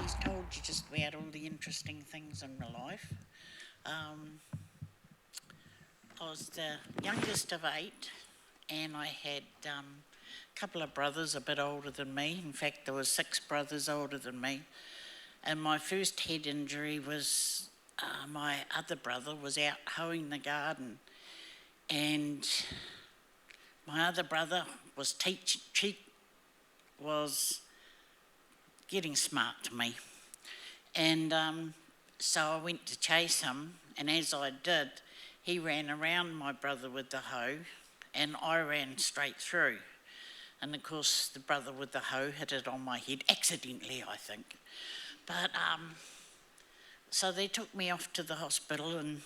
He's told you just about all the interesting things in my life. Um, I was the youngest of eight, and I had a couple of brothers a bit older than me. In fact, there were six brothers older than me. And my first head injury was my other brother was out hoeing the garden, and my other brother was was getting smart to me. And so I went to chase him, and as I did, he ran around my brother with the hoe, and I ran straight through. And of course, the brother with the hoe hit it on my head, accidentally, I think. But so they took me off to the hospital, and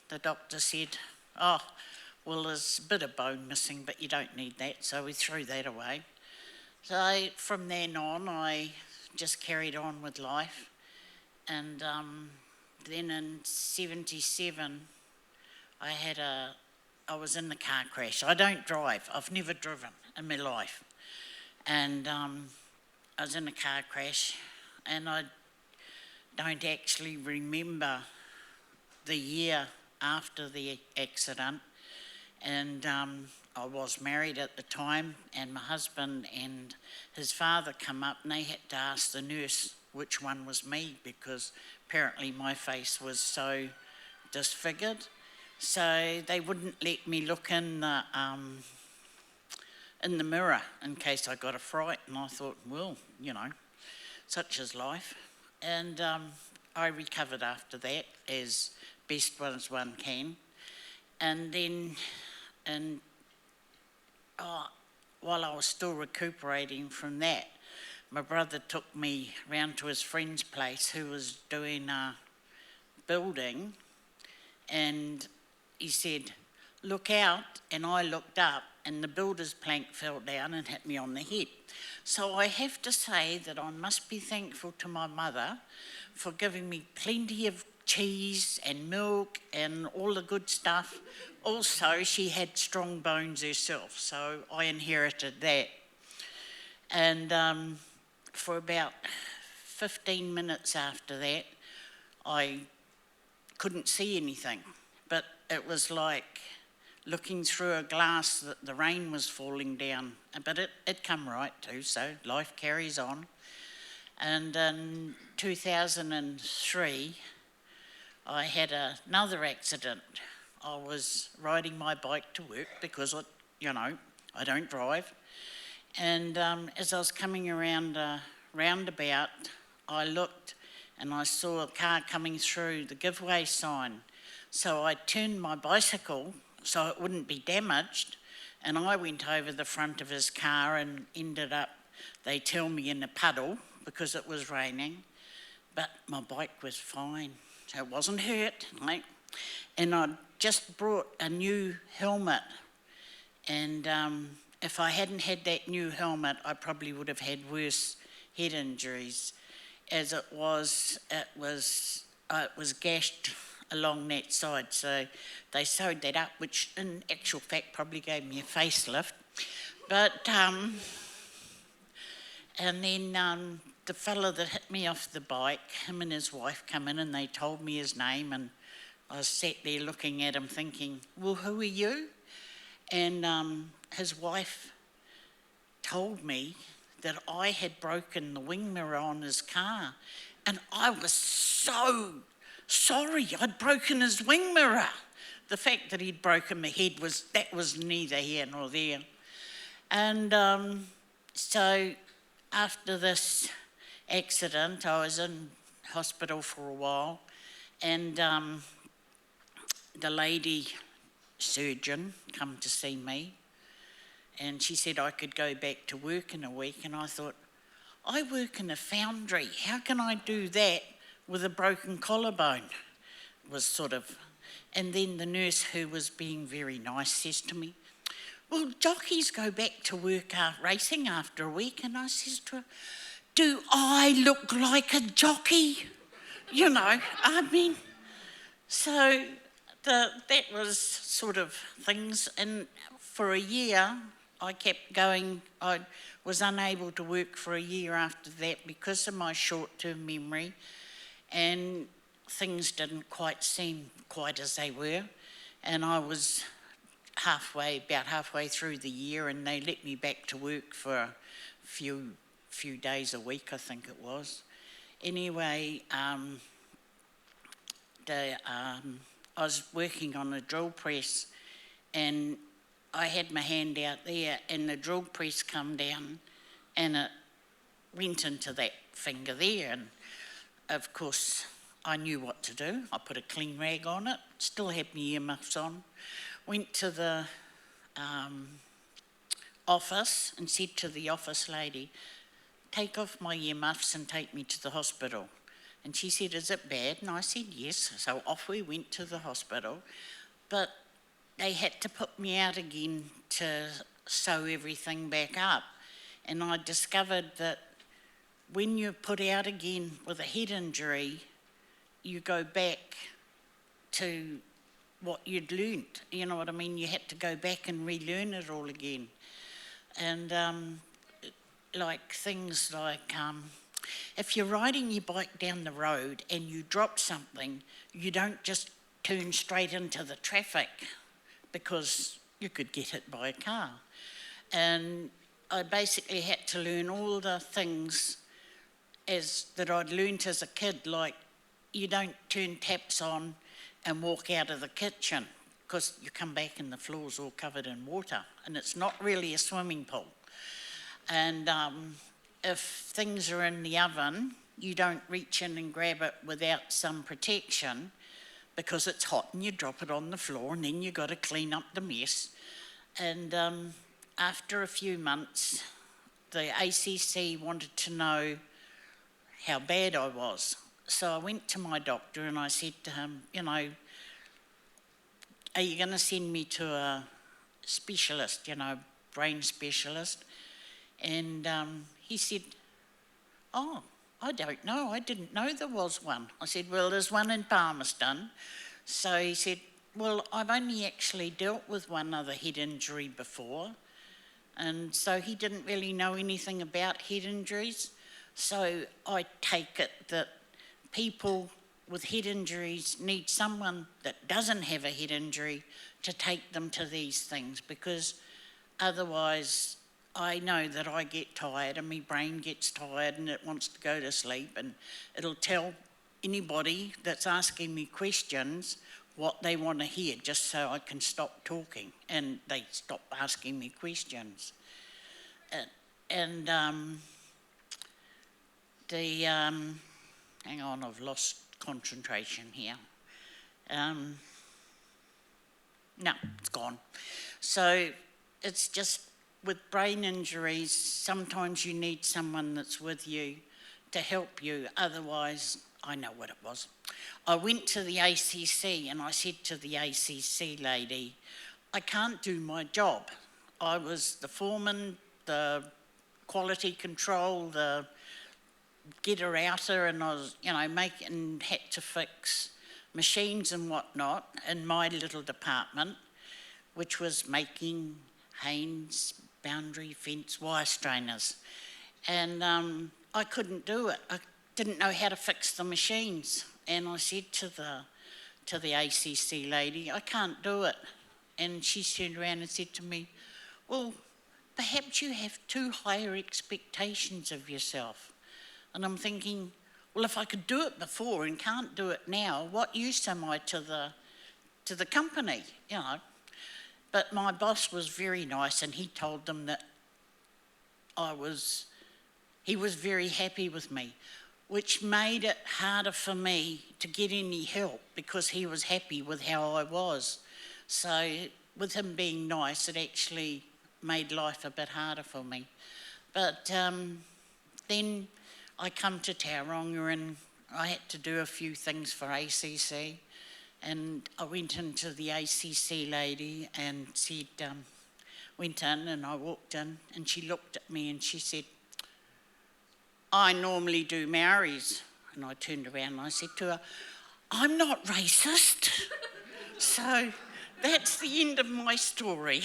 the doctor said, "Oh, well, there's a bit of bone missing, but you don't need that," so we threw that away. So from then on, I just carried on with life. And then in 77, I was in the car crash. I don't drive. I've never driven in my life. And I was in a car crash, and I don't actually remember the year after the accident. And I was married at the time, and my husband and his father come up, and they had to ask the nurse which one was me, because apparently my face was so disfigured. So they wouldn't let me look in the mirror in case I got a fright, and I thought, well, such is life. And I recovered after that as best as one can. And then while I was still recuperating from that, my brother took me round to his friend's place who was doing building, and he said, "Look out," and I looked up, and the builder's plank fell down and hit me on the head. So I have to say that I must be thankful to my mother for giving me plenty of cheese and milk and all the good stuff. Also, she had strong bones herself, so I inherited that. And for about 15 minutes after that, I couldn't see anything, but it was like looking through a glass that the rain was falling down. But it come right too, so life carries on. And in 2003, I had another accident. I was riding my bike to work because I don't drive. And as I was coming around a roundabout, I looked and I saw a car coming through the giveaway sign. So I turned my bicycle so it wouldn't be damaged, and I went over the front of his car and ended up, they tell me, in a puddle because it was raining. But my bike was fine, so it wasn't hurt. Right? And I just brought a new helmet, and if I hadn't had that new helmet, I probably would have had worse head injuries. As it was gashed along that side, so they sewed that up, which in actual fact probably gave me a facelift. But and then the fella that hit me off the bike, him and his wife come in, and they told me his name, and I sat there looking at him thinking, well, who are you? And his wife told me that I had broken the wing mirror on his car, and I was so sorry I'd broken his wing mirror. The fact that he'd broken my head was neither here nor there. And so after this accident, I was in hospital for a while, and the lady surgeon come to see me, and she said I could go back to work in a week, and I thought, I work in a foundry, how can I do that with a broken collarbone? And then the nurse, who was being very nice, says to me, well, jockeys go back to work racing after a week. And I says to her, do I look like a jockey? So that was sort of things. And for a year, I kept going. I was unable to work for a year after that because of my short-term memory, and things didn't quite seem quite as they were. And I was about halfway through the year, and they let me back to work for a few days a week, I think it was. Anyway, I was working on a drill press, and I had my hand out there, and the drill press come down, and it went into that finger there, and of course I knew what to do. I put a clean rag on it, still had my earmuffs on, went to the office and said to the office lady, take off my earmuffs and take me to the hospital. And she said, is it bad? And I said, yes. So off we went to the hospital. But they had to put me out again to sew everything back up. And I discovered that when you're put out again with a head injury, you go back to what you'd learnt. You know what I mean? You had to go back and relearn it all again. And like things like if you're riding your bike down the road and you drop something, you don't just turn straight into the traffic because you could get hit by a car. And I basically had to learn all the things that I'd learnt as a kid, like you don't turn taps on and walk out of the kitchen because you come back and the floor's all covered in water, and it's not really a swimming pool. And if things are in the oven, you don't reach in and grab it without some protection because it's hot, and you drop it on the floor, and then you've got to clean up the mess. And after a few months, the ACC wanted to know how bad I was. So I went to my doctor and I said to him, are you going to send me to a specialist, brain specialist? And he said, oh, I don't know. I didn't know there was one. I said, well, there's one in Palmerston. So he said, well, I've only actually dealt with one other head injury before. And so he didn't really know anything about head injuries. So I take it that people with head injuries need someone that doesn't have a head injury to take them to these things, because otherwise I know that I get tired and my brain gets tired and it wants to go to sleep, and it'll tell anybody that's asking me questions what they want to hear just so I can stop talking and they stop asking me questions. Hang on, I've lost concentration here. No, it's gone. So it's just with brain injuries, sometimes you need someone that's with you to help you. Otherwise, I know what it was. I went to the ACC and I said to the ACC lady, I can't do my job. I was the foreman, the quality control, the getter-outer, and I was, had to fix machines and whatnot in my little department, which was making Haynes boundary fence wire strainers. And I couldn't do it. I didn't know how to fix the machines. And I said to the ACC lady, I can't do it. And she turned around and said to me, well, perhaps you have too higher expectations of yourself. And I'm thinking, well, if I could do it before and can't do it now, what use am I to the company, But my boss was very nice, and he told them that he was very happy with me, which made it harder for me to get any help because he was happy with how I was. So with him being nice, it actually made life a bit harder for me. But then I come to Tauranga and I had to do a few things for ACC, and I went into the ACC lady and said, went in and I walked in and she looked at me and she said, I normally do Maoris. And I turned around and I said to her, I'm not racist. So that's the end of my story.